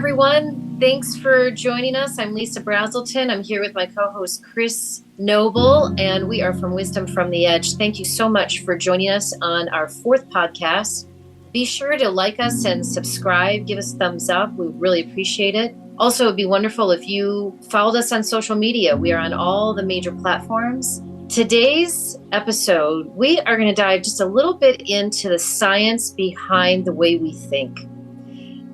everyone. Thanks for joining us. I'm Lisa Brazelton. I'm here with my co-host, Chris Noble, and we are from Wisdom from the Edge. Thank you so much for joining us on our fourth podcast. Be sure to like us and subscribe. Give us a thumbs up. We really appreciate it. Also, it'd be wonderful if you followed us on social media. We are on all the major platforms. Today's episode, we are going to dive just a little bit into the science behind the way we think.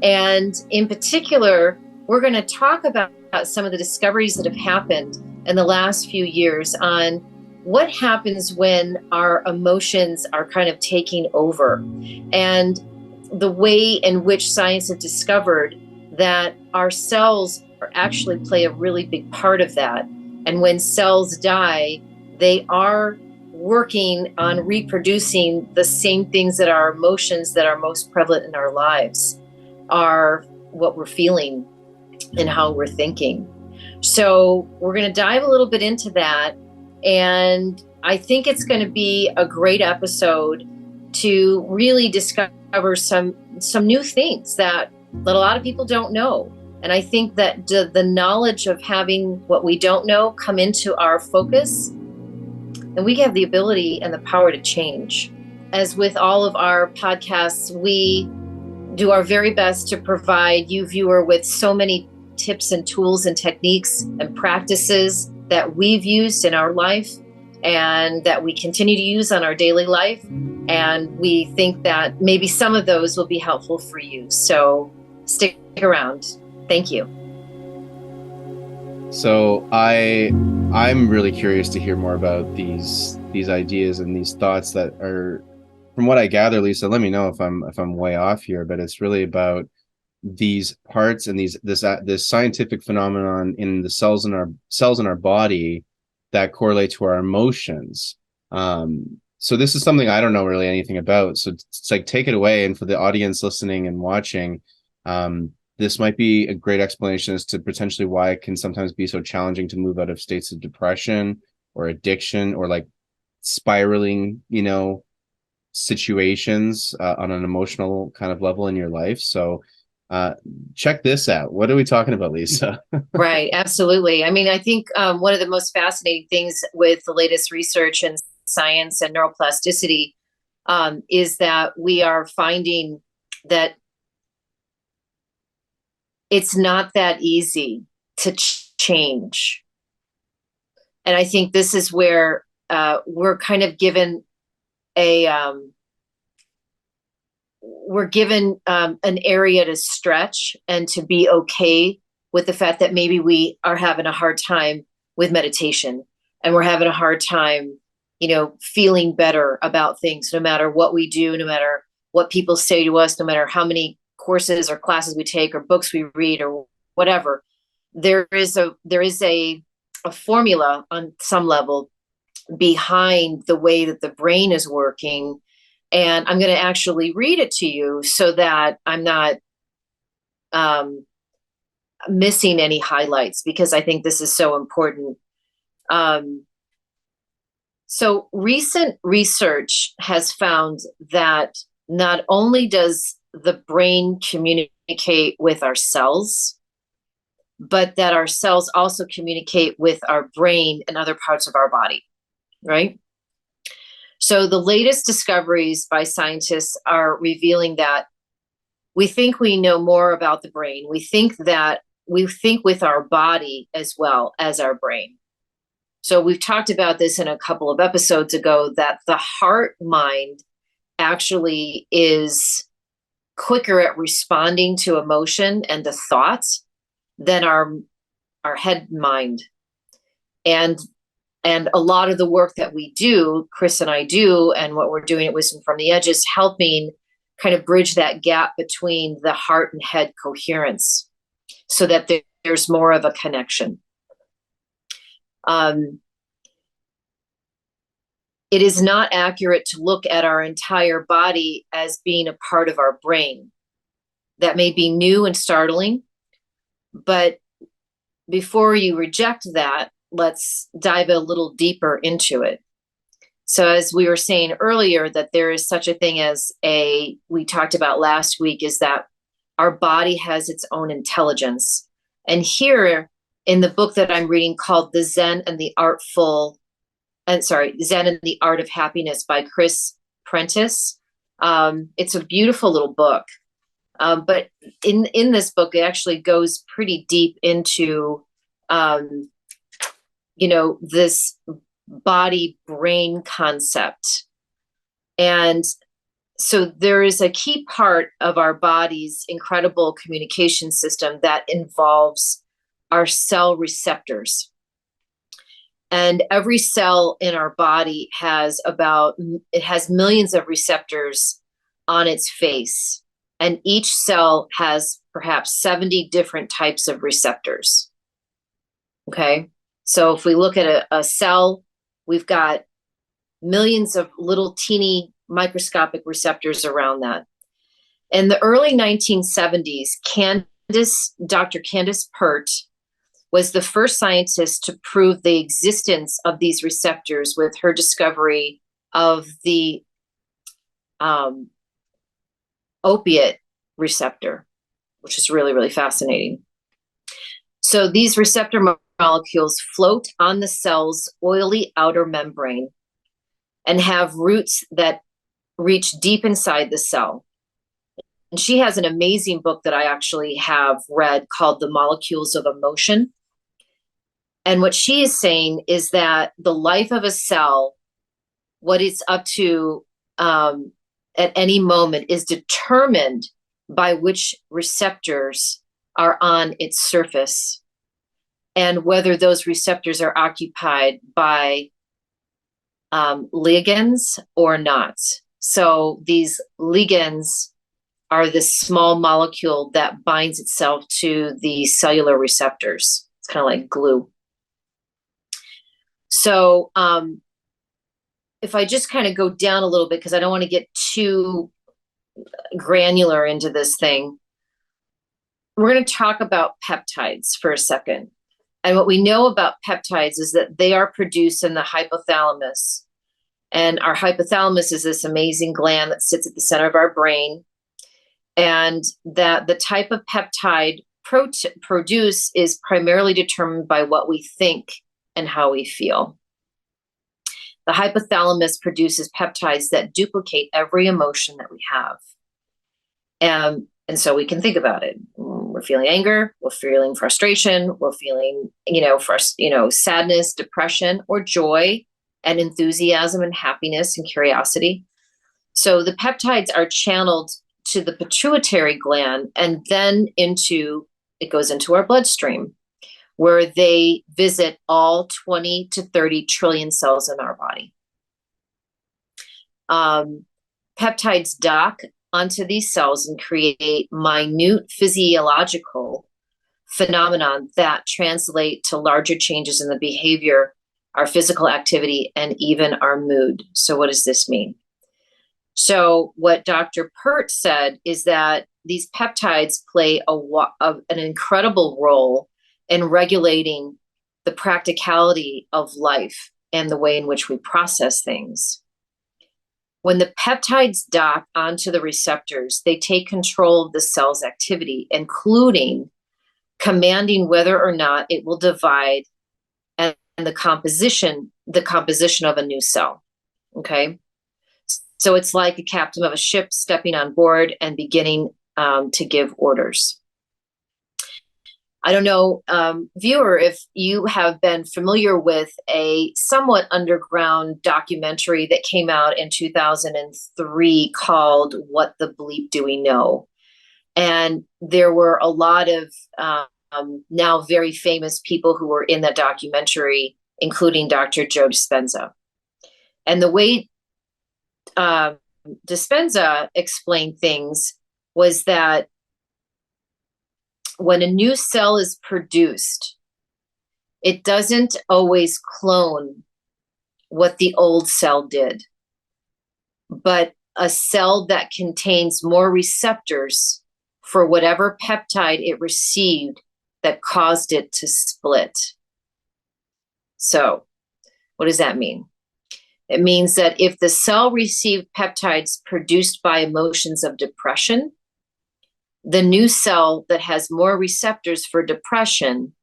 And in particular, we're going to talk about some of the discoveries that have happened in the last few years on what happens when our emotions are kind of taking over, and the way in which science has discovered that our cells actually play a really big part of that. And when cells die, they are working on reproducing the same things that our emotions that are most prevalent in our lives are, what we're feeling and how we're thinking. So we're going to dive a little bit into that. And I think it's going to be a great episode to really discover some new things that a lot of people don't know. And I think that the knowledge of having what we don't know come into our focus, and we have the ability and the power to change. As with all of our podcasts, we do our very best to provide you, viewer, with so many tips and tools and techniques and practices that we've used in our life and that we continue to use on our daily life. And we think that maybe some of those will be helpful for you. So stick around. Thank you. So I'm really curious to hear more about these ideas and these thoughts that are, from what I gather, Lisa, let me know if I'm way off here, but it's really about these parts and this scientific phenomenon in the cells in our body that correlate to our emotions. So this is something I don't know really anything about. So it's like, take it away. And for the audience listening and watching, this might be a great explanation as to potentially why it can sometimes be so challenging to move out of states of depression or addiction or like spiraling, situations on an emotional kind of level in your life. So check this out. What are we talking about, Lisa? Right. Absolutely. I mean, I think one of the most fascinating things with the latest research in science and neuroplasticity is that we are finding that it's not that easy to change. And I think this is where we're kind of given an area to stretch and to be okay with the fact that maybe we are having a hard time with meditation, and we're having a hard time, feeling better about things, no matter what we do, no matter what people say to us, no matter how many courses or classes we take or books we read or whatever. There is a formula on some level behind the way that the brain is working. And I'm going to actually read it to you so that I'm not missing any highlights, because I think this is so important. So recent research has found that not only does the brain communicate with our cells, but that our cells also communicate with our brain and other parts of our body, right? So the latest discoveries by scientists are revealing that we think we know more about the brain. We think with our body as well as our brain. So we've talked about this in a couple of episodes ago, that the heart mind actually is quicker at responding to emotion and the thoughts than our head mind. And a lot of the work that we do, Chris and I do, and what we're doing at Wisdom from the Edge is helping kind of bridge that gap between the heart and head coherence so that there's more of a connection. It is not accurate to look at our entire body as being a part of our brain. That may be new and startling, but before you reject that, let's dive a little deeper into it. So as we were saying earlier, that there is such a thing as we talked about last week, is that our body has its own intelligence. And here in the book that I'm reading called Zen and the Art of Happiness by Chris Prentice. It's a beautiful little book. But in this book, it actually goes pretty deep into, this body brain concept. And so there is a key part of our body's incredible communication system that involves our cell receptors. And every cell in our body has millions of receptors on its face. And each cell has perhaps 70 different types of receptors. Okay. So if we look at a cell, we've got millions of little teeny microscopic receptors around that. In the early 1970s, Dr. Candace Pert was the first scientist to prove the existence of these receptors with her discovery of the opiate receptor, which is really, really fascinating. So these receptor molecules float on the cell's oily outer membrane and have roots that reach deep inside the cell. And she has an amazing book that I actually have read called The Molecules of Emotion. And what she is saying is that the life of a cell, what it's up to at any moment, is determined by which receptors are on its surface and whether those receptors are occupied by ligands or not. So these ligands are this small molecule that binds itself to the cellular receptors. It's kind of like glue. So if I just kind of go down a little bit, because I don't want to get too granular into this thing, we're going to talk about peptides for a second. And what we know about peptides is that they are produced in the hypothalamus. And our hypothalamus is this amazing gland that sits at the center of our brain. And that the type of peptide produced is primarily determined by what we think and how we feel. The hypothalamus produces peptides that duplicate every emotion that we have. And so we can think about it. We're feeling anger, we're feeling frustration, we're feeling, sadness, depression, or joy, and enthusiasm and happiness and curiosity. So the peptides are channeled to the pituitary gland and then it goes into our bloodstream, where they visit all 20 to 30 trillion cells in our body. Peptides dock onto these cells and create minute physiological phenomenon that translate to larger changes in the behavior, our physical activity, and even our mood. So what does this mean? So what Dr. Pert said is that these peptides play an incredible role in regulating the practicality of life and the way in which we process things. When the peptides dock onto the receptors, they take control of the cell's activity, including commanding whether or not it will divide and the composition of a new cell. Okay. So it's like a captain of a ship stepping on board and beginning to give orders. I don't know, viewer, if you have been familiar with a somewhat underground documentary that came out in 2003 called What the Bleep Do We Know? And there were a lot of now very famous people who were in that documentary, including Dr. Joe Dispenza. And the way Dispenza explained things was that when a new cell is produced, it doesn't always clone what the old cell did, but a cell that contains more receptors for whatever peptide it received that caused it to split. So what does that mean? It means that if the cell received peptides produced by emotions of depression, the new cell that has more receptors for depression,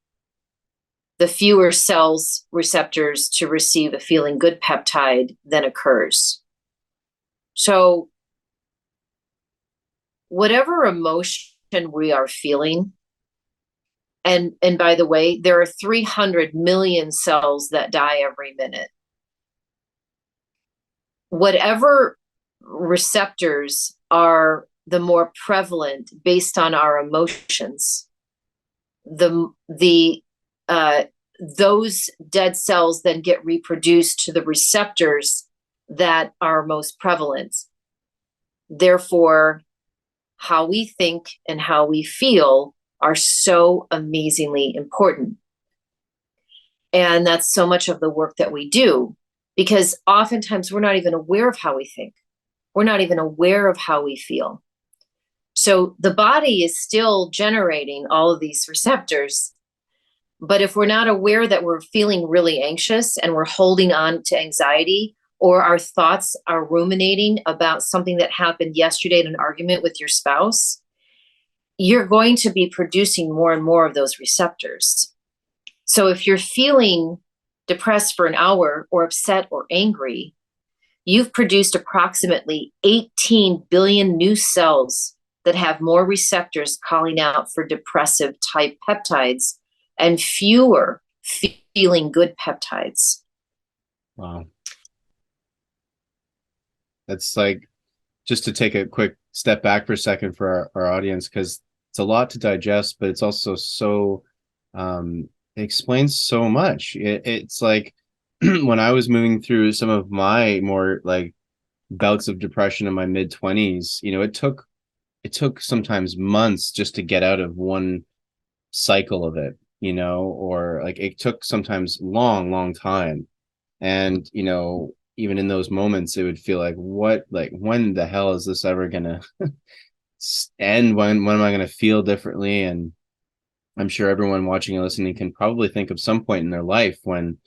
the fewer cells receptors to receive a feeling good peptide then occurs. So whatever emotion we are feeling, and by the way, there are 300 million cells that die every minute. Whatever receptors are the more prevalent based on our emotions, those dead cells then get reproduced to the receptors that are most prevalent. Therefore, how we think and how we feel are so amazingly important. And that's so much of the work that we do, because oftentimes we're not even aware of how we think. We're not even aware of how we feel. So the body is still generating all of these receptors. But if we're not aware that we're feeling really anxious and we're holding on to anxiety, or our thoughts are ruminating about something that happened yesterday in an argument with your spouse, you're going to be producing more and more of those receptors. So if you're feeling depressed for an hour or upset or angry, you've produced approximately 18 billion new cells that have more receptors calling out for depressive type peptides and fewer feeling good peptides. Wow. That's like, just to take a quick step back for a second for our audience, because it's a lot to digest, but it's also so, it explains so much. It's like when I was moving through some of my more like bouts of depression in my mid 20s, it took sometimes months just to get out of one cycle of it, or like it took sometimes long time. And, even in those moments, it would feel like, when the hell is this ever gonna end? When am I gonna feel differently? And I'm sure everyone watching and listening can probably think of some point in their life when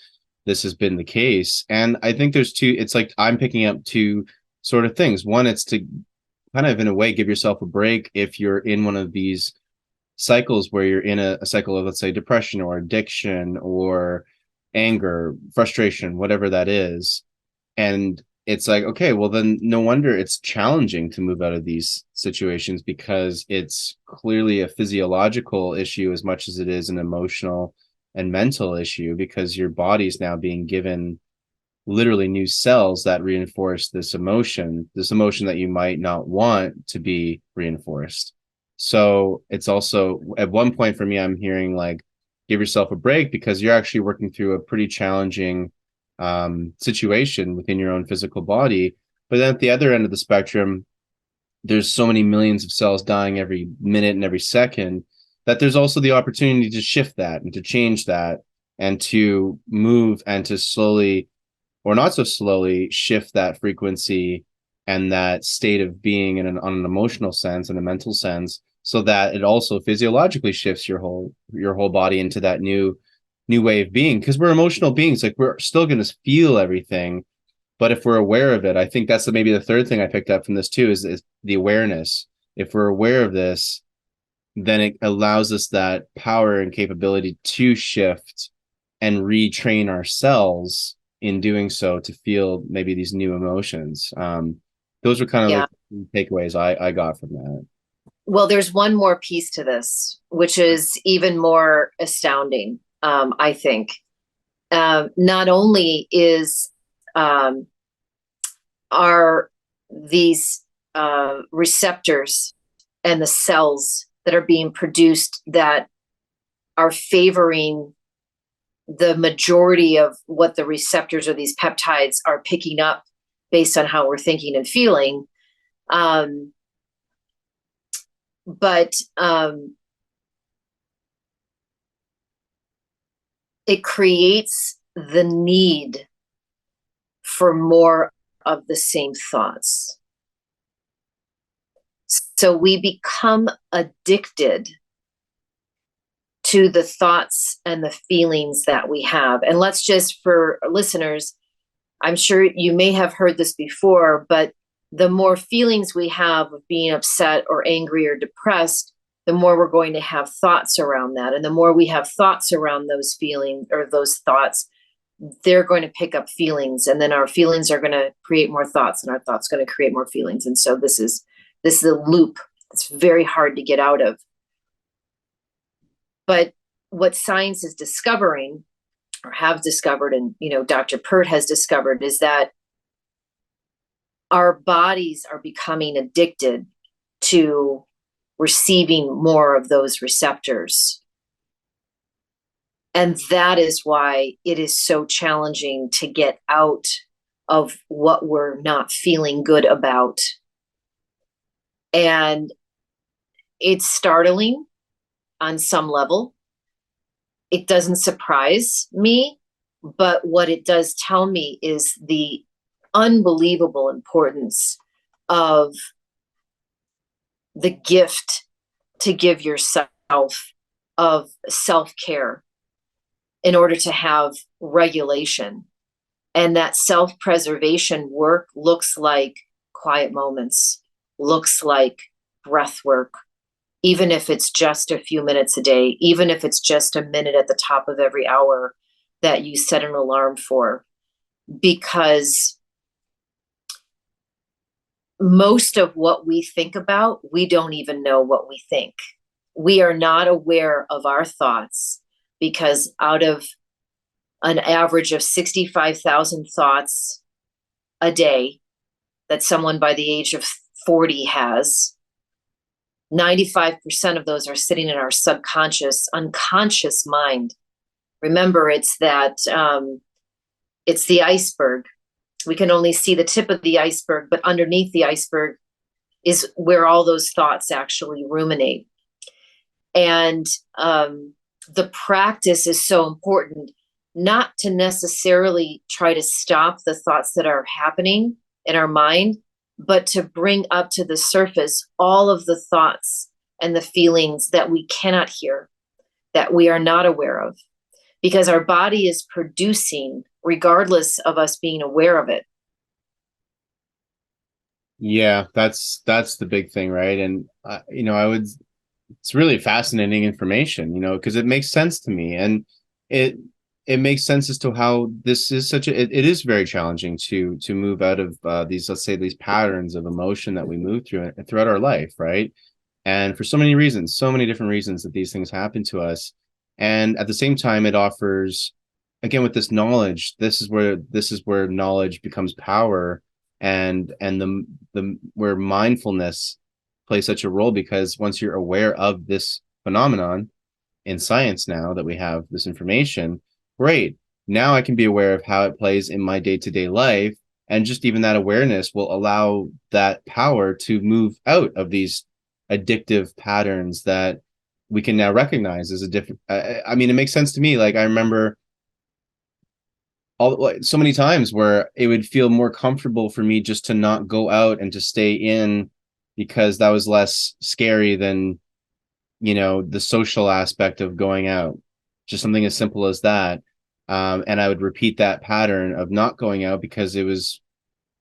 this has been the case. And I think it's like I'm picking up two sort of things. One, it's to kind of in a way give yourself a break if you're in one of these cycles where you're in a cycle of, let's say, depression or addiction or anger, frustration, whatever that is. And it's like, okay, well, then no wonder it's challenging to move out of these situations, because it's clearly a physiological issue as much as it is an emotional and mental issue, because your body's now being given literally new cells that reinforce this emotion that you might not want to be reinforced. So it's also, at one point for me, I'm hearing like, give yourself a break, because you're actually working through a pretty challenging situation within your own physical body. But then at the other end of the spectrum, there's so many millions of cells dying every minute and every second, that there's also the opportunity to shift that and to change that, and to move and to slowly, or not so slowly, shift that frequency and that state of being on an emotional sense and a mental sense, so that it also physiologically shifts your whole body into that new way of being. Because we're emotional beings, like we're still going to feel everything, but if we're aware of it, I think that's maybe the third thing I picked up from this too, is the awareness. If we're aware of this, then it allows us that power and capability to shift and retrain ourselves in doing so to feel maybe these new emotions. Those are kind of Yeah. like takeaways I got from that. Well, there's one more piece to this, which is even more astounding, I think. Not only are these receptors and the cells that are being produced that are favoring the majority of what the receptors or these peptides are picking up based on how we're thinking and feeling. But it creates the need for more of the same thoughts. So we become addicted to the thoughts and the feelings that we have. And let's just, for listeners, I'm sure you may have heard this before, but the more feelings we have of being upset or angry or depressed, the more we're going to have thoughts around that. And the more we have thoughts around those feelings or those thoughts, they're going to pick up feelings. And then our feelings are going to create more thoughts, and our thoughts going to create more feelings. And so this is a loop. It's very hard to get out of. But what science is discovering, or have discovered, and Dr. Pert has discovered, is that our bodies are becoming addicted to receiving more of those receptors. And that is why it is so challenging to get out of what we're not feeling good about. And it's startling on some level. It doesn't surprise me, but what it does tell me is the unbelievable importance of the gift to give yourself of self-care in order to have regulation. And that self-preservation work looks like quiet moments, looks like breath work, even if it's just a few minutes a day, even if it's just a minute at the top of every hour that you set an alarm for. Because most of what we think about, we don't even know what we think. We are not aware of our thoughts, because out of an average of 65,000 thoughts a day that someone by the age of 40 has, 95% of those are sitting in our subconscious, unconscious mind. Remember, it's the iceberg. We can only see the tip of the iceberg, but underneath the iceberg is where all those thoughts actually ruminate. And the practice is so important, not to necessarily try to stop the thoughts that are happening in our mind, but to bring up to the surface all of the thoughts and the feelings that we cannot hear, that we are not aware of, because our body is producing regardless of us being aware of it. Yeah, that's the big thing, right? And it's really fascinating information, because it makes sense to me, and it makes sense as to how this is it is very challenging to move out of these, let's say, these patterns of emotion that we move through throughout our life, right? And for so many reasons, so many different reasons that these things happen to us. And at the same time, it offers, again, with this knowledge, this is where knowledge becomes power, and the where mindfulness plays such a role, because once you're aware of this phenomenon in science, now that we have this information, great, now I can be aware of how it plays in my day-to-day life, and just even that awareness will allow that power to move out of these addictive patterns that we can now recognize as a different. I mean, it makes sense to me. Like, I remember so many times where it would feel more comfortable for me just to not go out and to stay in, because that was less scary than the social aspect of going out. Just something as simple as that. And I would repeat that pattern of not going out because it was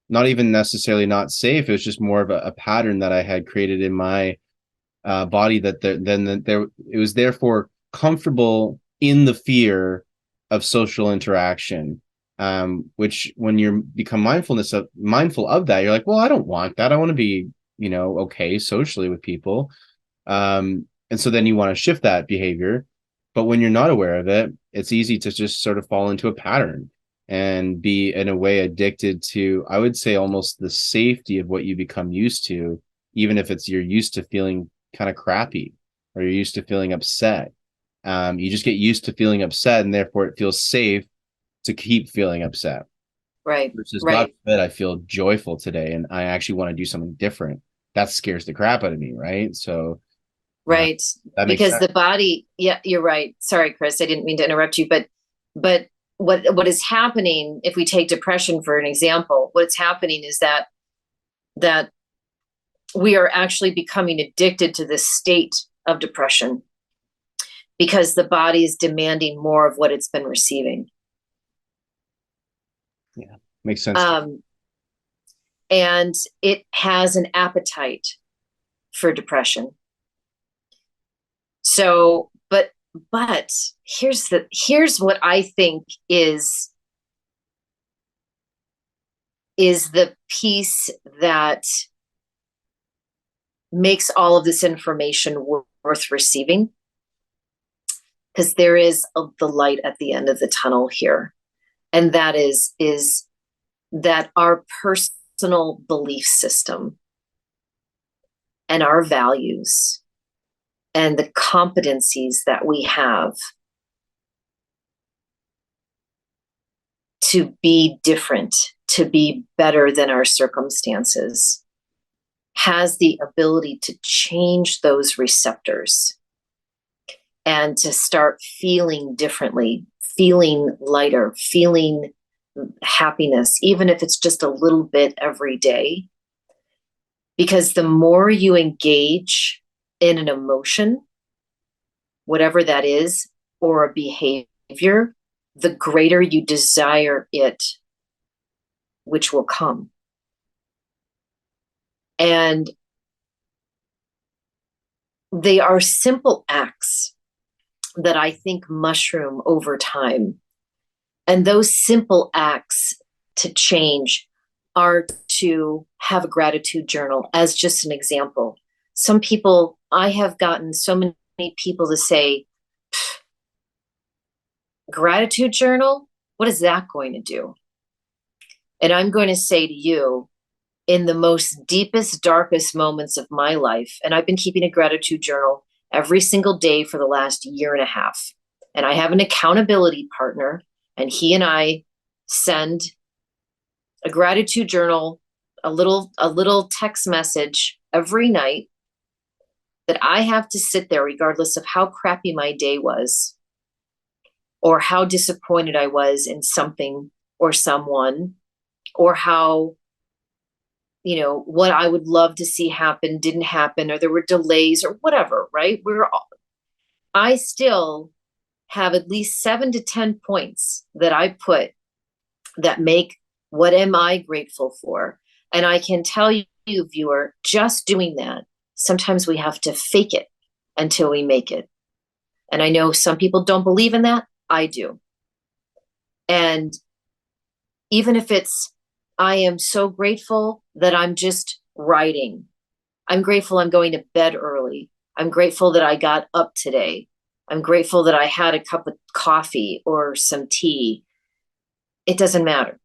not even necessarily not safe. It was just more of a pattern that I had created in my body, that it was therefore comfortable in the fear of social interaction. Which, when you become mindful of that, you're like, well, I don't want that. I want to be, okay socially with people. And so then you want to shift that behavior. But when you're not aware of it, it's easy to just sort of fall into a pattern and be, in a way, addicted to, I would say, almost the safety of what you become used to, even if you're used to feeling kind of crappy, or you're used to feeling upset. You just get used to feeling upset, and therefore it feels safe to keep feeling upset. Right. Versus, Right. God forbid, I feel joyful today and I actually want to do something different. That scares the crap out of me, right? So Right. that makes Because sense. the body, yeah, you're right. Sorry, Chris, I didn't mean to interrupt you, but what is happening, if we take depression for an example, what's happening is that we are actually becoming addicted to this state of depression, because the body is demanding more of what it's been receiving. Yeah, makes sense. Um, and it has an appetite for depression. So, but here's what I think is the piece that makes all of this information worth receiving, because there is the light at the end of the tunnel here, and that is that our personal belief system and our values and the competencies that we have to be different, to be better than our circumstances, has the ability to change those receptors and to start feeling differently, feeling lighter, feeling happiness, even if it's just a little bit every day. Because the more you engage in an emotion, whatever that is, or a behavior, the greater you desire it, which will come. And they are simple acts that I think mushroom over time. And those simple acts to change are to have a gratitude journal, as just an example. Some people, I have gotten so many people to say, gratitude journal, what is that going to do? And I'm going to say to you, in the most deepest, darkest moments of my life, and I've been keeping a gratitude journal every single day for the last year and a half. And I have an accountability partner, and he and I send a gratitude journal, a little text message every night that I have to sit there regardless of how crappy my day was or how disappointed I was in something or someone, or how, what I would love to see happen didn't happen, or there were delays or whatever, right? I still have at least 7 to 10 points that I put that make what am I grateful for. And I can tell you, viewer, just doing that, sometimes we have to fake it until we make it. And I know some people don't believe in that. I do. And even if it's, I am so grateful that I'm just writing. I'm grateful I'm going to bed early. I'm grateful that I got up today. I'm grateful that I had a cup of coffee or some tea. It doesn't matter.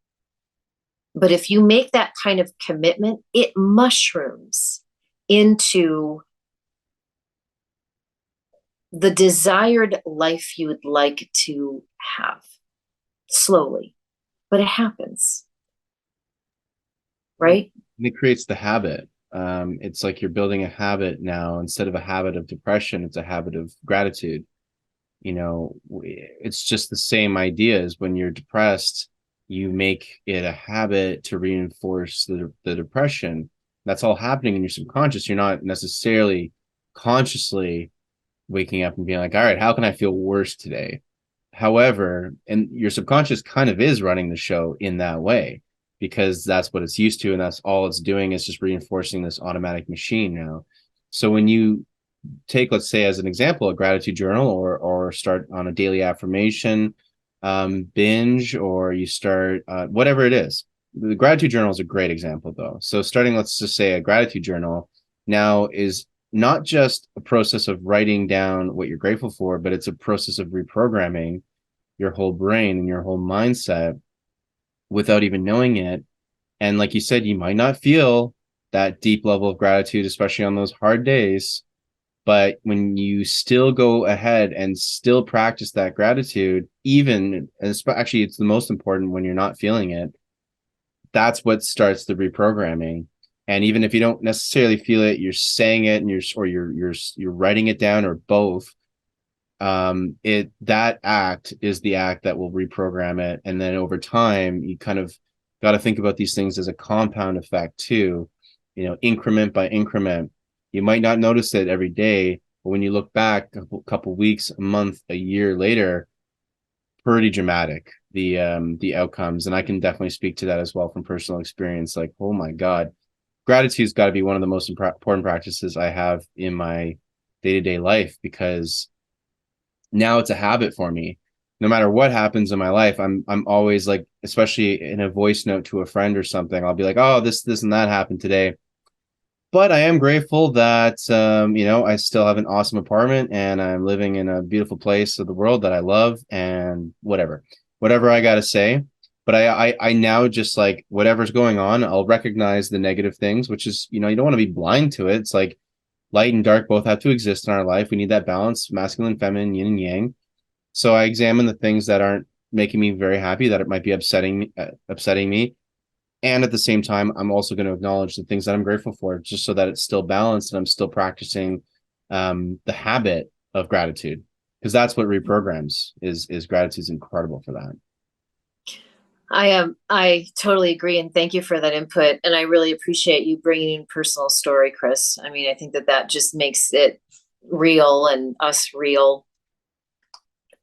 But if you make that kind of commitment, it mushrooms into the desired life you would like to have, slowly, but it happens. Right? And it creates the habit. It's like you're building a habit now. Instead of a habit of depression, it's a habit of gratitude. It's just the same idea as when you're depressed, you make it a habit to reinforce the depression. That's all happening in your subconscious. You're not necessarily consciously waking up and being like, all right, how can I feel worse today? However, and your subconscious kind of is running the show in that way, because that's what it's used to, and that's all it's doing is just reinforcing this automatic machine now. So when you take, let's say as an example, a gratitude journal, or start on a daily affirmation binge, or you start whatever it is. The gratitude journal is a great example though. So starting, let's just say a gratitude journal now is not just a process of writing down what you're grateful for, but it's a process of reprogramming your whole brain and your whole mindset without even knowing it. And like you said, you might not feel that deep level of gratitude, especially on those hard days. But when you still go ahead and still practice that gratitude, even, actually, it's the most important when you're not feeling it, that's what starts the reprogramming. And even if you don't necessarily feel it, you're saying it, and you're writing it down, or both. That act is the act that will reprogram it. And then over time, you kind of got to think about these things as a compound effect too, increment by increment. You might not notice it every day, but when you look back a couple weeks, a month, a year later, pretty dramatic, the outcomes. And I can definitely speak to that as well from personal experience. Like, oh my God, gratitude's got to be one of the most important practices I have in my day-to-day life, because now it's a habit for me. No matter what happens in my life, I'm always like, especially in a voice note to a friend or something, I'll be like, oh, this and that happened today. But I am grateful that I still have an awesome apartment and I'm living in a beautiful place of the world that I love, and whatever I gotta say. But I now just, like, whatever's going on, I'll recognize the negative things, which is, you don't want to be blind to it. It's like light and dark both have to exist in our life. We need that balance, masculine, feminine, yin and yang. So I examine the things that aren't making me very happy, that it might be upsetting me, and at the same time, I'm also going to acknowledge the things that I'm grateful for, just so that it's still balanced and I'm still practicing the habit of gratitude, because that's what reprograms is gratitude is incredible for that. I totally agree, and thank you for that input. And I really appreciate you bringing in personal story, Chris. I mean, I think that just makes it real and us real.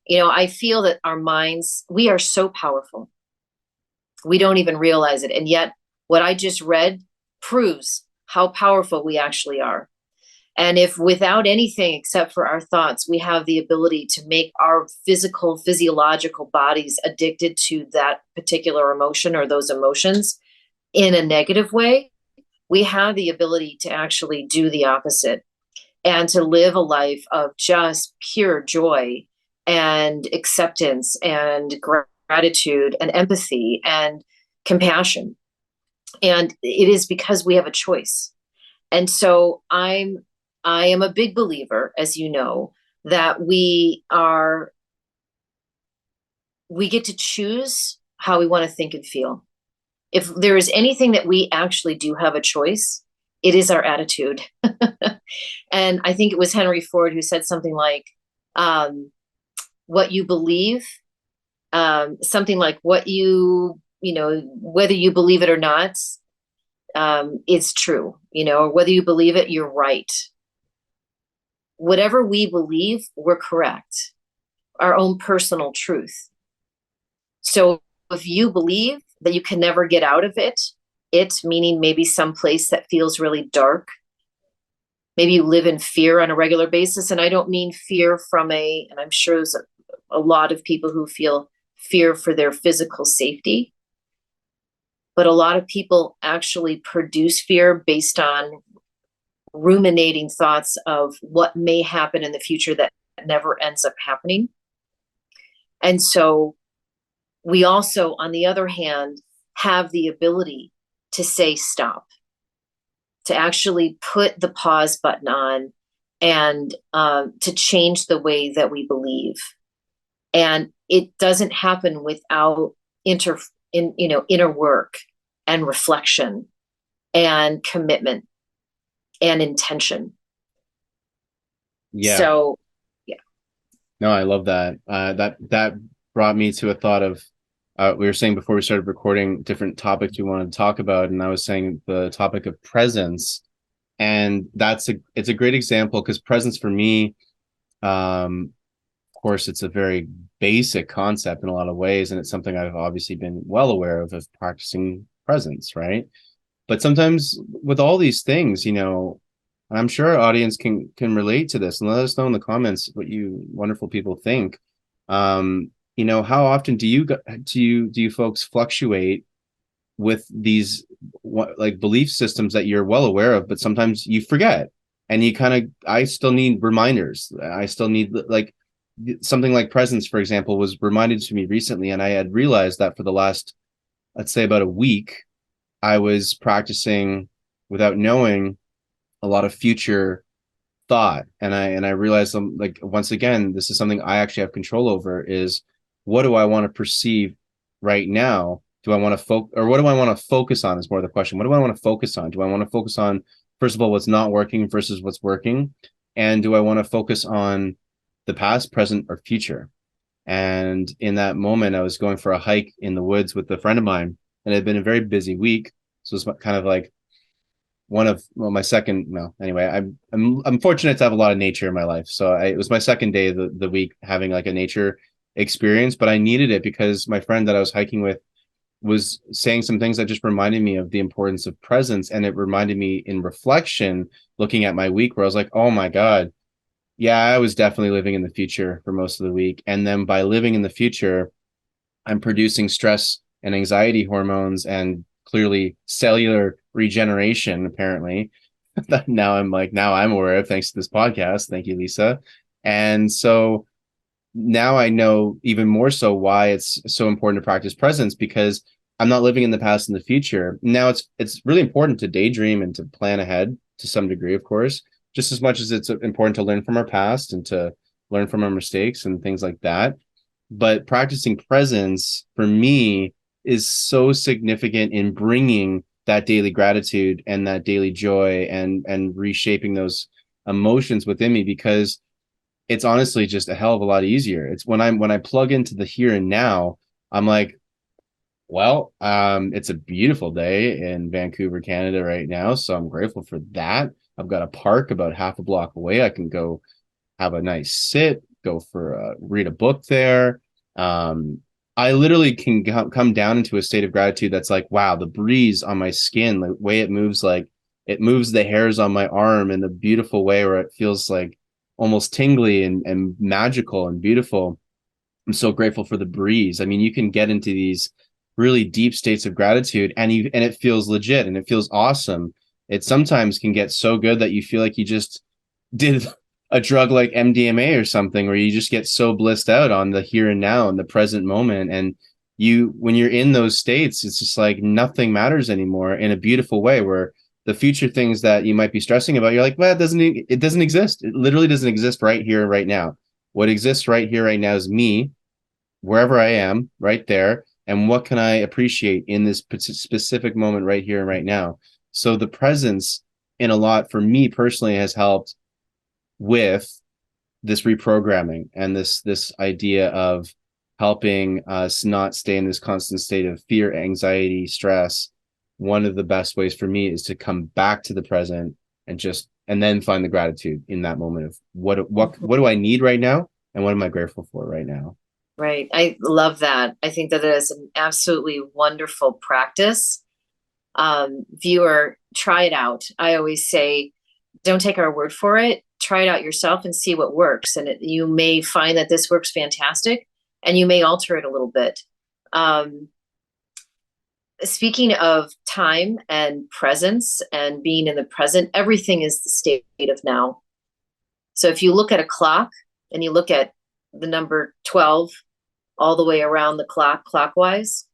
I feel that our minds, we are so powerful. We don't even realize it. And yet, what I just read proves how powerful we actually are. And if without anything except for our thoughts, we have the ability to make our physiological bodies addicted to that particular emotion or those emotions in a negative way, we have the ability to actually do the opposite and to live a life of just pure joy and acceptance and gratitude and empathy and compassion. And it is because we have a choice. And so I am a big believer, as you know, that we get to choose how we want to think and feel. If there is anything that we actually do have a choice, it is our attitude. And I think it was Henry Ford who said something like, what you believe, something like whether you believe it or not, is true, or whether you believe it, you're right. Whatever we believe, we're correct, our own personal truth. So if you believe that you can never get out of it, meaning maybe some place that feels really dark, maybe you live in fear on a regular basis. And I don't mean fear and I'm sure there's a lot of people who feel fear for their physical safety. But a lot of people actually produce fear based on ruminating thoughts of what may happen in the future that never ends up happening. And so we also, on the other hand, have the ability to say stop, to actually put the pause button on, and to change the way that we believe. And it doesn't happen without inner work and reflection and commitment and intention. Yeah. So, yeah. No, I love that. That brought me to a thought of, we were saying before we started recording different topics we wanted to talk about, and I was saying the topic of presence, and it's a great example, because presence for me, of course, it's a very basic concept in a lot of ways, and it's something I've obviously been well aware of practicing presence, right? But sometimes with all these things, I'm sure our audience can relate to this, and let us know in the comments what you wonderful people think. How often do you folks fluctuate with these like belief systems that you're well aware of, but sometimes you forget, and I still need reminders. I still need, like, something like presence, for example, was reminded to me recently, and I had realized that for the last, let's say, about a week, I was practicing, without knowing, a lot of future thought, and I realized, like, once again, this is something I actually have control over, is what do I want to perceive right now? Do I want to or what do I want to focus on, is more the question. What do I want to focus on? Do I want to focus on, first of all, what's not working versus what's working? And do I want to focus on the past, present, or future? And in that moment, I was going for a hike in the woods with a friend of mine, and it had been a very busy week. So it's kind of like my second, no, anyway, I'm fortunate to have a lot of nature in my life. So it was my second day of the week having like a nature experience, but I needed it because my friend that I was hiking with was saying some things that just reminded me of the importance of presence. And it reminded me in reflection, looking at my week, where I was like, oh my God, yeah, I was definitely living in the future for most of the week. And then by living in the future, I'm producing stress and anxiety hormones and clearly cellular regeneration, apparently. Now I'm like, now I'm aware of, thanks to this podcast. Thank you, Lisa. And so now I know even more so why it's so important to practice presence, because I'm not living in the past and the future. Now it's really important to daydream and to plan ahead to some degree, of course, just as much as it's important to learn from our past and to learn from our mistakes and things like that. But practicing presence for me is so significant in bringing that daily gratitude and that daily joy and reshaping those emotions within me, because it's honestly just a hell of a lot easier. It's when I plug into the here and now, I'm like, well, it's a beautiful day in Vancouver, Canada right now, so I'm grateful for that. I've got a park about half a block away. I can go have a nice sit, go for read a book there. Um, I literally can come down into a state of gratitude that's like, wow, the breeze on my skin, the way it moves, like it moves the hairs on my arm in a beautiful way where it feels like almost tingly and magical and beautiful. I'm so grateful for the breeze. I mean, you can get into these really deep states of gratitude and it feels legit and it feels awesome. It sometimes can get so good that you feel like you just did a drug like MDMA or something, where you just get so blissed out on the here and now and the present moment. And when you're in those states, it's just like nothing matters anymore in a beautiful way, where the future things that you might be stressing about, you're like, well, it doesn't exist. It literally doesn't exist right here, right now. What exists right here, right now is me, wherever I am, right there. And what can I appreciate in this specific moment right here and right now? So the presence in a lot for me personally has helped with this reprogramming and this idea of helping us not stay in this constant state of fear, anxiety, stress. One of the best ways for me is to come back to the present and then find the gratitude in that moment of what do I need right now and what am I grateful for right now. Right. I love that. I think that it is an absolutely wonderful practice. Viewer, try it out. I always say, don't take our word for it. Try it out yourself and see what works. And you may find that this works fantastic, and you may alter it a little bit. Speaking of time and presence and being in the present, everything is the state of now. So if you look at a clock and you look at the number 12 all the way around the clock clockwise,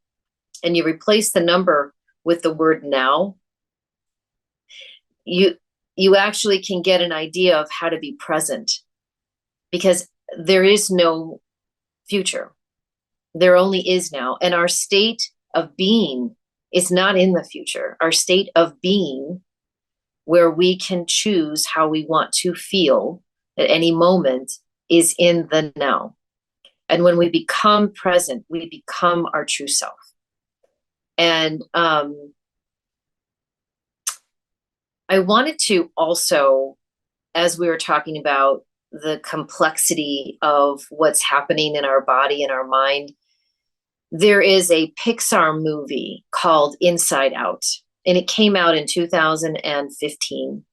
and you replace the number with the word now, you actually can get an idea of how to be present, because there is no future. There only is now. And our state of being is not in the future. Our state of being, where we can choose how we want to feel at any moment, is in the now. And when we become present, we become our true self. And I wanted to also, as we were talking about the complexity of what's happening in our body and our mind, there is a Pixar movie called Inside Out, and it came out in 2015.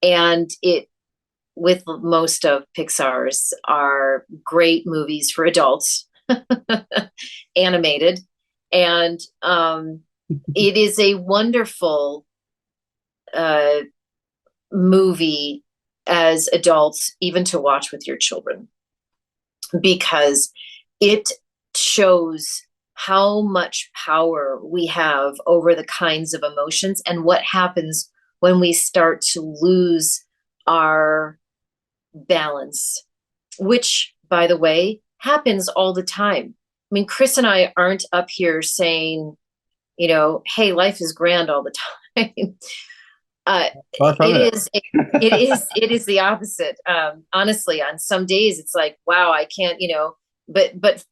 And with most of Pixar's, are great movies for adults, animated. And it is a wonderful movie as adults, even to watch with your children, because it shows how much power we have over the kinds of emotions and what happens when we start to lose our balance, which, by the way, happens all the time. I mean, Chris and I aren't up here saying, hey, life is grand all the time. It is the opposite. Honestly, on some days it's like, wow, I can't, but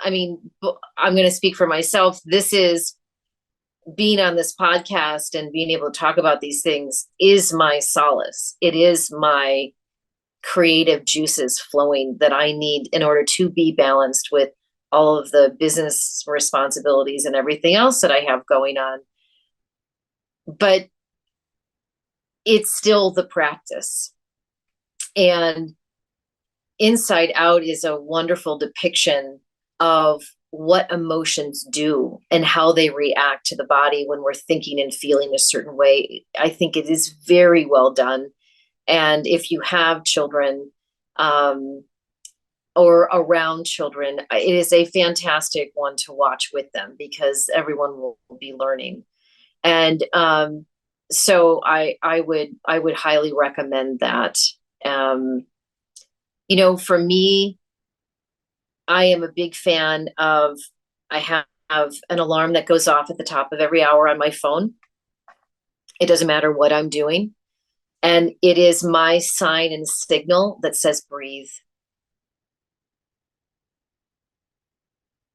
I mean, I'm going to speak for myself. This is being on this podcast and being able to talk about these things is my solace. It is my creative juices flowing that I need in order to be balanced with all of the business responsibilities and everything else that I have going on. But it's still the practice. And Inside Out is a wonderful depiction of what emotions do and how they react to the body when we're thinking and feeling a certain way. I think it is very well done. And if you have children or around children, it is a fantastic one to watch with them because everyone will be learning. And so I would highly recommend that. For me, I am a big fan of, I have an alarm that goes off at the top of every hour on my phone. It doesn't matter what I'm doing. And it is my sign and signal that says breathe.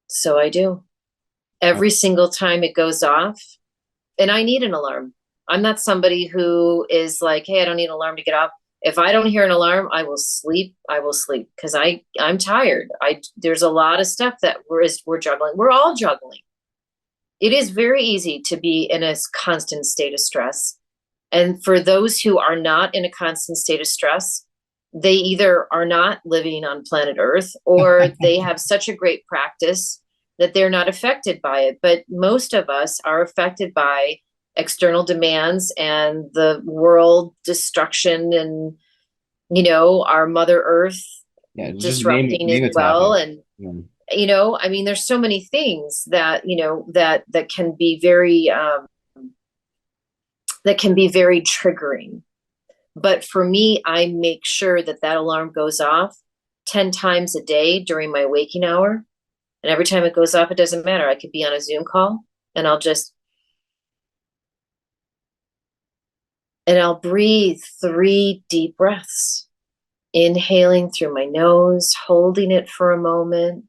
So I do. Every single time it goes off, and I need an alarm. I'm not somebody who is like, hey, I don't need an alarm to get up. If I don't hear an alarm, I will sleep. I will sleep because I'm tired. There's a lot of stuff that we're juggling. We're all juggling. It is very easy to be in a constant state of stress. And for those who are not in a constant state of stress, they either are not living on planet Earth or they have such a great practice that they're not affected by it. But most of us are affected by external demands and the world destruction and, our Mother Earth disrupting as well. And, there's so many things that, that can be very, triggering. But for me, I make sure that alarm goes off 10 times a day during my waking hour. And every time it goes off, it doesn't matter. I could be on a Zoom call and I'll breathe 3 deep breaths, inhaling through my nose, holding it for a moment,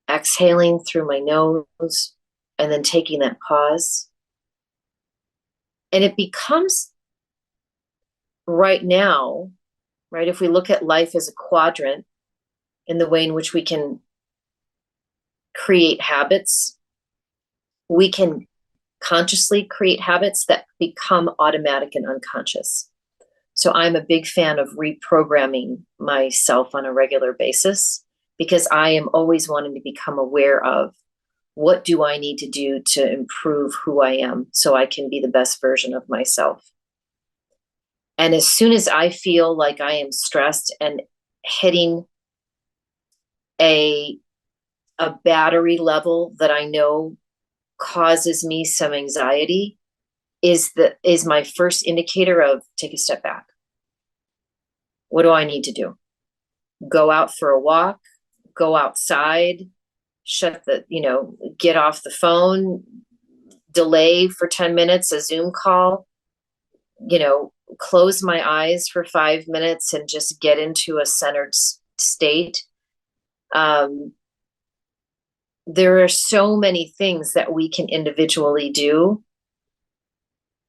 exhaling through my nose, and then taking that pause. And it becomes right now, right? If we look at life as a quadrant in the way in which we can create habits, we can consciously create habits that become automatic and unconscious. So I'm a big fan of reprogramming myself on a regular basis because I am always wanting to become aware of what do I need to do to improve who I am so I can be the best version of myself. And as soon as I feel like I am stressed and hitting a battery level that I know causes me some anxiety is my first indicator of take a step back. What do I need to do? Go out for a walk, go outside, get off the phone, delay for 10 minutes, a Zoom call, close my eyes for 5 minutes and just get into a centered state. There are so many things that we can individually do.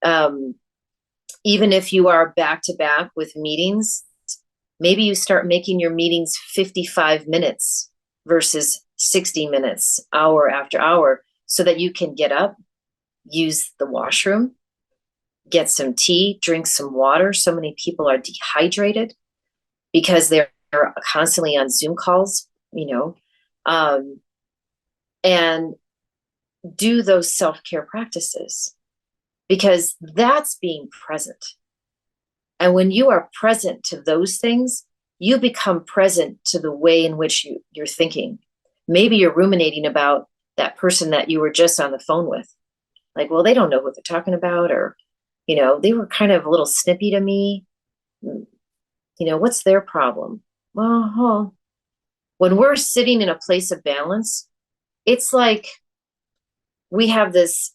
Even if you are back to back with meetings, maybe you start making your meetings 55 minutes versus 60 minutes, hour after hour, so that you can get up, use the washroom, get some tea, drink some water. So many people are dehydrated because they're constantly on Zoom calls, and do those self-care practices because that's being present. And when you are present to those things, you become present to the way in which you're thinking. Maybe you're ruminating about that person that you were just on the phone with. Like, well, they don't know what they're talking about, or, they were kind of a little snippy to me. What's their problem? Well, when we're sitting in a place of balance, it's like we have this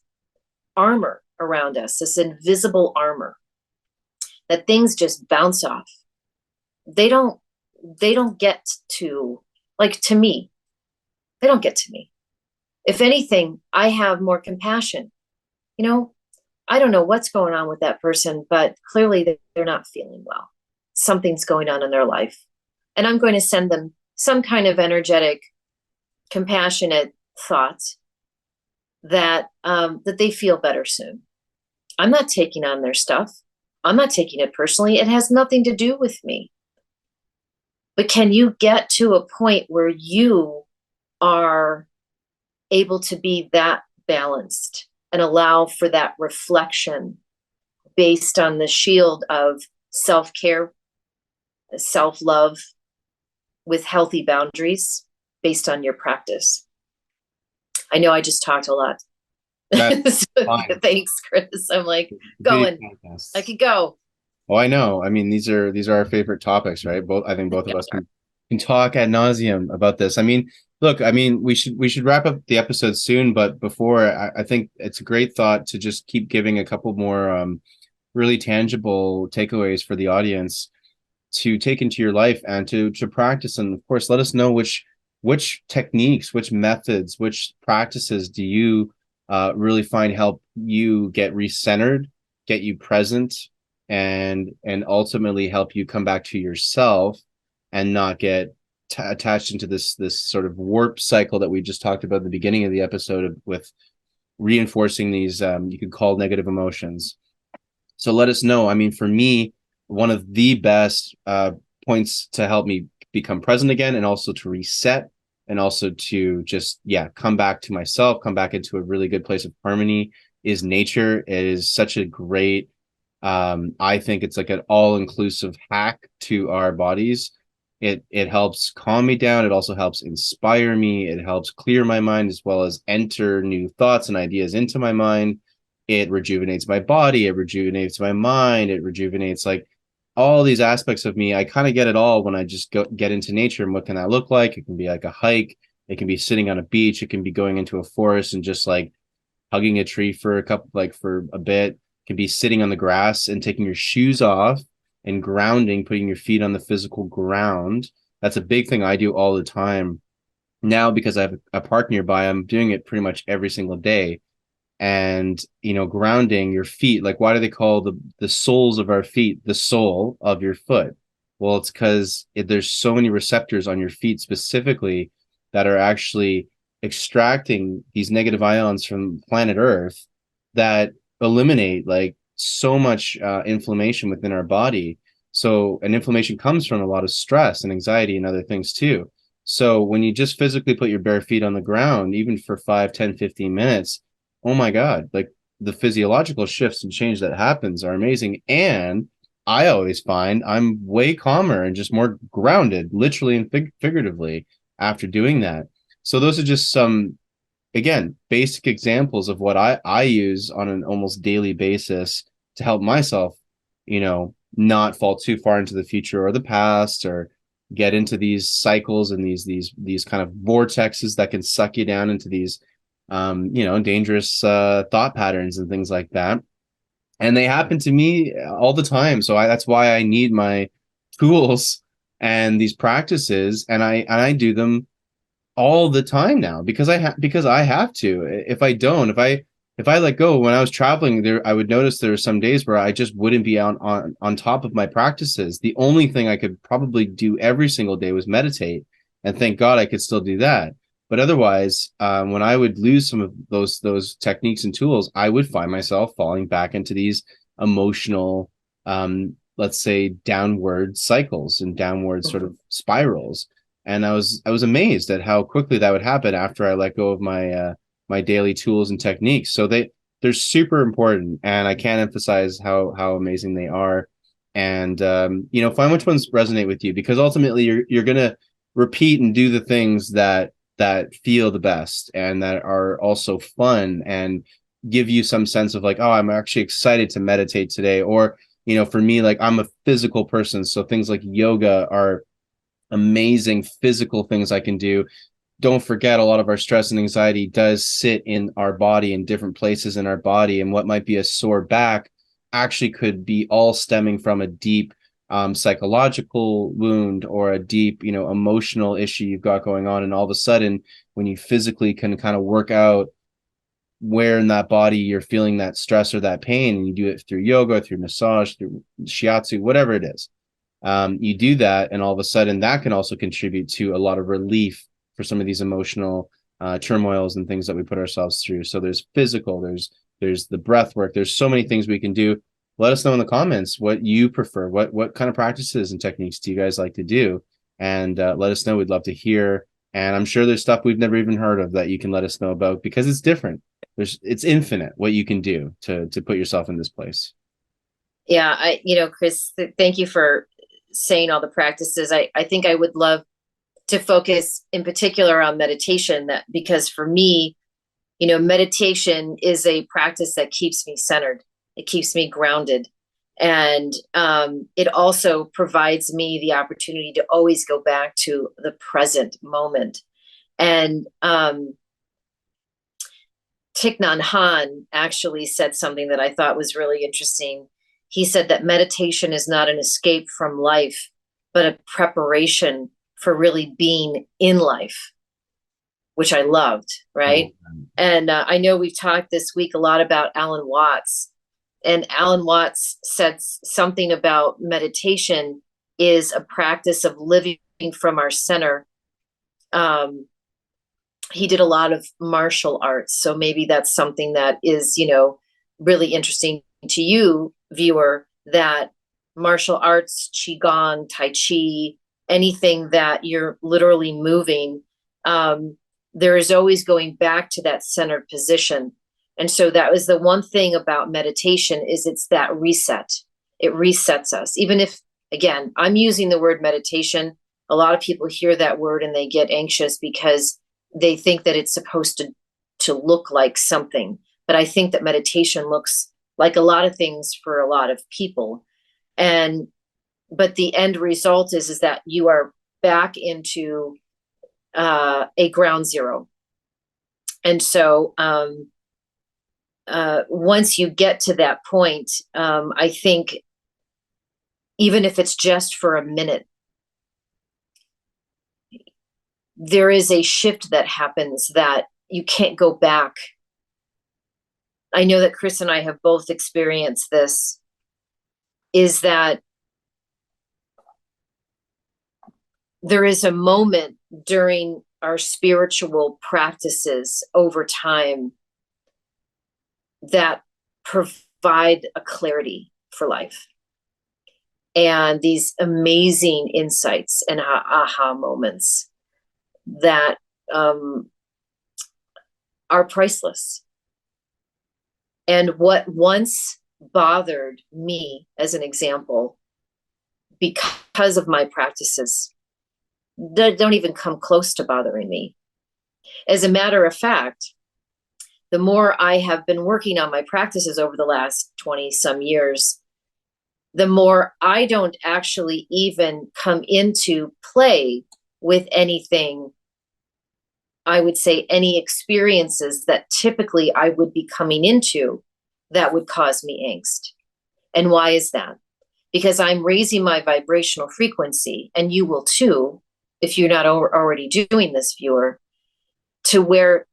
armor around us, this invisible armor that things just bounce off. They don't get to, to me, they don't get to me. If anything, I have more compassion. I don't know what's going on with that person, but clearly they're not feeling well. something's going on in their life. And I'm going to send them some kind of energetic, compassionate thoughts that that they feel better soon. I'm not taking on their stuff. I'm not taking it personally. It has nothing to do with me. But can you get to a point where you are able to be that balanced and allow for that reflection based on the shield of self-care, self-love, with healthy boundaries based on your practice? I know I just talked a lot. That's fine. Thanks, Chris. I'm like going. I could go. Oh, I know. I mean, these are our favorite topics, right? I think both of us can talk ad nauseum about this. I mean, look, I mean, we should wrap up the episode soon, but before, I think it's a great thought to just keep giving a couple more really tangible takeaways for the audience to take into your life and to practice. And of course, let us know which techniques, which methods, which practices do you really find help you get recentered, get you present, and ultimately help you come back to yourself and not get attached into this sort of warp cycle that we just talked about at the beginning of the episode with reinforcing these you could call negative emotions. So let us know. I mean, for me, one of the best points to help me become present again, and also to reset, and also to just come back to myself, come back into a really good place of harmony, is nature. It is such a great I think it's like an all-inclusive hack to our bodies. It helps calm me down. It also helps inspire me. It helps clear my mind, as well as enter new thoughts and ideas into my mind. It rejuvenates my body. It rejuvenates my mind. It rejuvenates like all these aspects of me. I kind of get it all when I just get into nature. And what can that look like? It can be like a hike. It can be sitting on a beach. It can be going into a forest and just like hugging a tree for for a bit. It can be sitting on the grass and taking your shoes off and grounding, putting your feet on the physical ground. That's a big thing I do all the time now, because I have a park nearby. I'm doing it pretty much every single day. And grounding your feet, like, why do they call the soles of our feet the sole of your foot? Well, it's because there's so many receptors on your feet specifically that are actually extracting these negative ions from planet Earth that eliminate like so much inflammation within our body. So, and inflammation comes from a lot of stress and anxiety and other things too. So when you just physically put your bare feet on the ground, even for 5, 10, 15 minutes, oh my God, like the physiological shifts and change that happens are amazing. And I always find I'm way calmer and just more grounded, literally and figuratively, after doing that. So those are just some, again, basic examples of what I use on an almost daily basis to help myself, not fall too far into the future or the past, or get into these cycles and these kind of vortexes that can suck you down into these dangerous thought patterns and things like that. And they happen to me all the time. So that's why I need my tools and these practices, and I do them all the time now because I have to. If I don't, if I let go, when I was traveling there, I would notice there were some days where I just wouldn't be on top of my practices. The only thing I could probably do every single day was meditate, and thank God I could still do that. But otherwise, when I would lose some of those techniques and tools, I would find myself falling back into these emotional, let's say, downward cycles and downward sort of spirals. And I was amazed at how quickly that would happen after I let go of my my daily tools and techniques. So they're super important, and I can't emphasize how amazing they are. And find which ones resonate with you, because ultimately you're gonna repeat and do the things that feel the best and that are also fun and give you some sense of like, oh, I'm actually excited to meditate today. Or, for me, like, I'm a physical person, so things like yoga are amazing physical things I can do. Don't forget, a lot of our stress and anxiety does sit in our body, in different places in our body, and what might be a sore back actually could be all stemming from a deep psychological wound or a deep, emotional issue you've got going on. And all of a sudden, when you physically can kind of work out where in that body you're feeling that stress or that pain, and you do it through yoga, through massage, through shiatsu, whatever it is, You do that, and all of a sudden that can also contribute to a lot of relief for some of these emotional turmoils and things that we put ourselves through. So there's physical, there's the breath work, there's so many things we can do. Let us know in the comments what you prefer. What kind of practices and techniques do you guys like to do? And let us know. We'd love to hear. And I'm sure there's stuff we've never even heard of that you can let us know about, because it's different. It's infinite what you can do to put yourself in this place. Yeah, Chris, thank you for saying all the practices. I think I would love to focus in particular on meditation, that because for me, meditation is a practice that keeps me centered. It keeps me grounded. And it also provides me the opportunity to always go back to the present moment. And Thich Nhat Hanh actually said something that I thought was really interesting. He said that meditation is not an escape from life, but a preparation for really being in life, which I loved, right? And I know we've talked this week a lot about Alan Watts, and Alan Watts said something about meditation is a practice of living from our center. He did a lot of martial arts, so maybe that's something that is, really interesting to you, viewer, that martial arts, qigong, tai chi, anything that you're literally moving, there is always going back to that centered position. And so that was the one thing about meditation, is it's that reset. It resets us. Even if, again, I'm using the word meditation, a lot of people hear that word and they get anxious because they think that it's supposed to look like something. But I think that meditation looks like a lot of things for a lot of people. But the end result is that you are back into a ground zero. And so once you get to that point, I think even if it's just for a minute, there is a shift that happens that you can't go back. I know that Chris and I have both experienced this, is that there is a moment during our spiritual practices over time that provide a clarity for life and these amazing insights and aha moments that are priceless. And what once bothered me, as an example, because of my practices, don't even come close to bothering me. As a matter of fact, the more I have been working on my practices over the last 20 some years, the more I don't actually even come into play with anything, I would say any experiences that typically I would be coming into that would cause me angst. And why is that? Because I'm raising my vibrational frequency, and you will too, if you're not already doing this, viewer, to where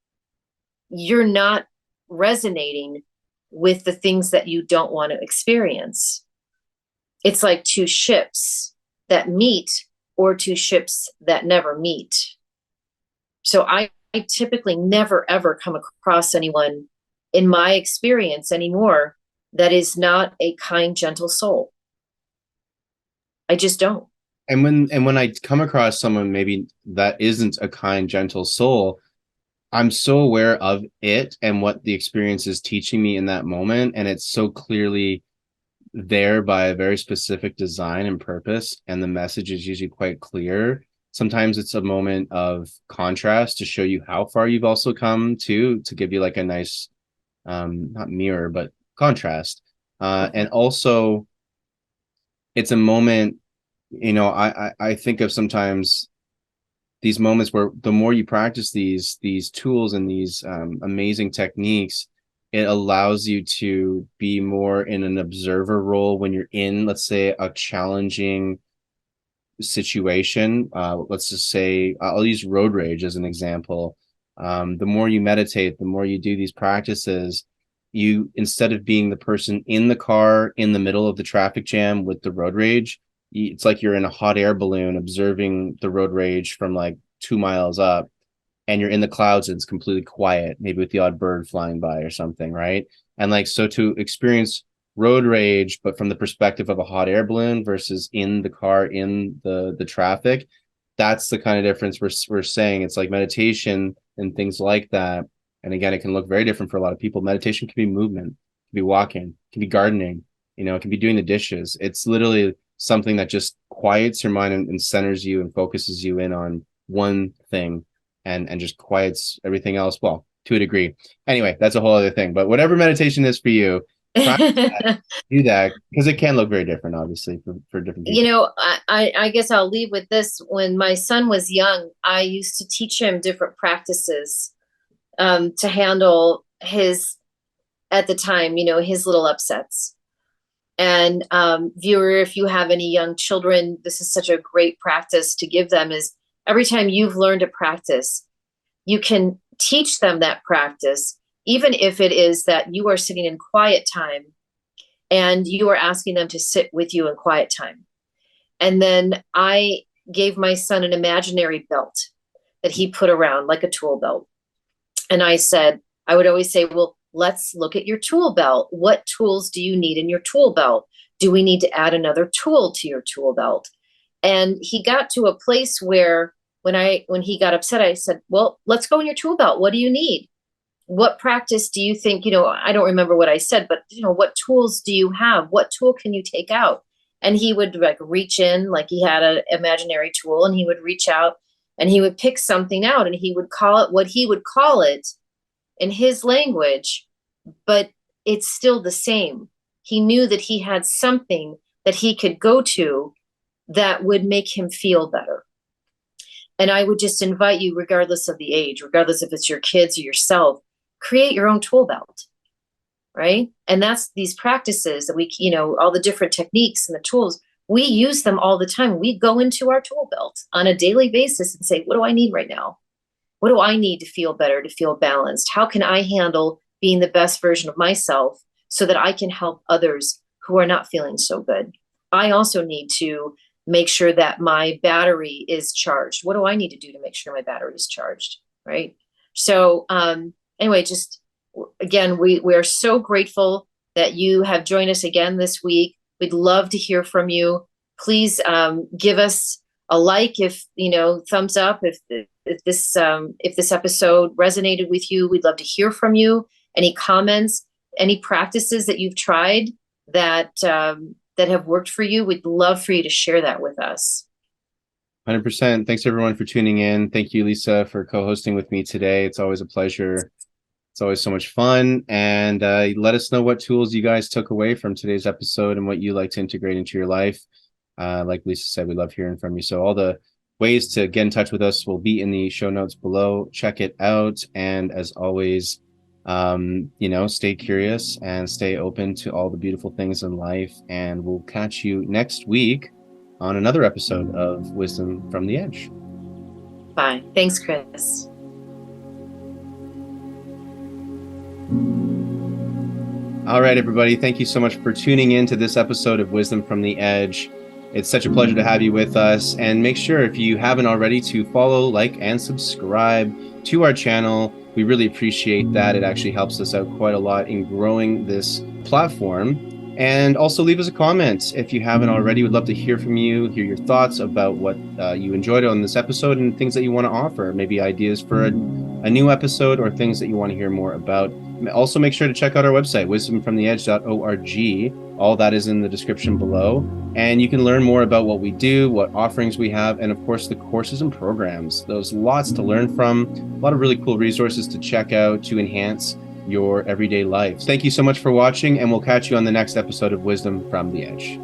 you're not resonating with the things that you don't want to experience. It's like two ships that meet or two ships that never meet. So I typically never, ever come across anyone in my experience anymore that is not a kind, gentle soul. I just don't. And when I come across someone maybe that isn't a kind, gentle soul, I'm so aware of it and what the experience is teaching me in that moment. And it's so clearly there by a very specific design and purpose. And the message is usually quite clear. Sometimes it's a moment of contrast to show you how far you've also come to give you like a nice, not mirror, but contrast. And also it's a moment, I think of sometimes these moments where the more you practice these tools and these amazing techniques, it allows you to be more in an observer role when you're in, let's say, a challenging situation. Let's just say, I'll use road rage as an example. The more you meditate, the more you do these practices, you, instead of being the person in the car in the middle of the traffic jam with the road rage, it's like you're in a hot air balloon observing the road rage from like 2 miles up, and you're in the clouds and it's completely quiet, maybe with the odd bird flying by or something, right? And like, so to experience road rage, but from the perspective of a hot air balloon versus in the car, in the traffic, that's the kind of difference we're saying. It's like meditation and things like that. And again, it can look very different for a lot of people. Meditation can be movement, can be walking, can be gardening, it can be doing the dishes. It's literally something that just quiets your mind and centers you and focuses you in on one thing, and just quiets everything else. Well, to a degree. Anyway, that's a whole other thing. But whatever meditation is for you, practice that, do that, because it can look very different, obviously, for different people. I guess I'll leave with this. When my son was young, I used to teach him different practices to handle his, at the time, his little upsets. And viewer, if you have any young children, this is such a great practice to give them. Is every time you've learned a practice, you can teach them that practice, even if it is that you are sitting in quiet time and you are asking them to sit with you in quiet time. And then I gave my son an imaginary belt that he put around, like a tool belt. And I would always say, well, let's look at your tool belt. What tools do you need in your tool belt? Do we need to add another tool to your tool belt? And he got to a place where when he got upset, I said, well, let's go in your tool belt. What do you need? What practice do you think, I don't remember what I said, but what tools do you have? What tool can you take out? And he would like reach in, like he had an imaginary tool, and he would reach out and he would pick something out, and he would call it what he would call it in his language, but it's still the same. He knew that he had something that he could go to that would make him feel better. And I would just invite you, regardless of the age, regardless if it's your kids or yourself, create your own tool belt, right? And that's these practices that we, all the different techniques and the tools, we use them all the time. We go into our tool belt on a daily basis and say, what do I need right now? What do I need to feel better, to feel balanced? How can I handle being the best version of myself so that I can help others who are not feeling so good? I also need to make sure that my battery is charged. What do I need to do to make sure my battery is charged, right? So anyway, just again, we are so grateful that you have joined us again this week. We'd love to hear from you. Please give us a like, if thumbs up, if this episode resonated with you. We'd love to hear from you. Any comments, any practices that you've tried that have worked for you, we'd love for you to share that with us. 100%. Thanks everyone for tuning in. Thank you, Lisa, for co-hosting with me today. It's always a pleasure. It's always so much fun. And let us know what tools you guys took away from today's episode and what you like to integrate into your life. Like Lisa said, we love hearing from you. So all the ways to get in touch with us will be in the show notes below. Check it out. And as always, stay curious and stay open to all the beautiful things in life. And we'll catch you next week on another episode of Wisdom from the Edge. Bye. Thanks, Chris. All right, everybody. Thank you so much for tuning in to this episode of Wisdom from the Edge. It's such a pleasure to have you with us. And make sure, if you haven't already, to follow, like, and subscribe to our channel. We really appreciate that. It actually helps us out quite a lot in growing this platform. And also leave us a comment if you haven't already. We'd love to hear from you, hear your thoughts about what you enjoyed on this episode and things that you want to offer, maybe ideas for a new episode or things that you want to hear more about. Also, make sure to check out our website, wisdomfromtheedge.org. All that is in the description below. And you can learn more about what we do, what offerings we have, and of course, the courses and programs. There's lots to learn from, a lot of really cool resources to check out to enhance your everyday life. Thank you so much for watching, and we'll catch you on the next episode of Wisdom from the Edge.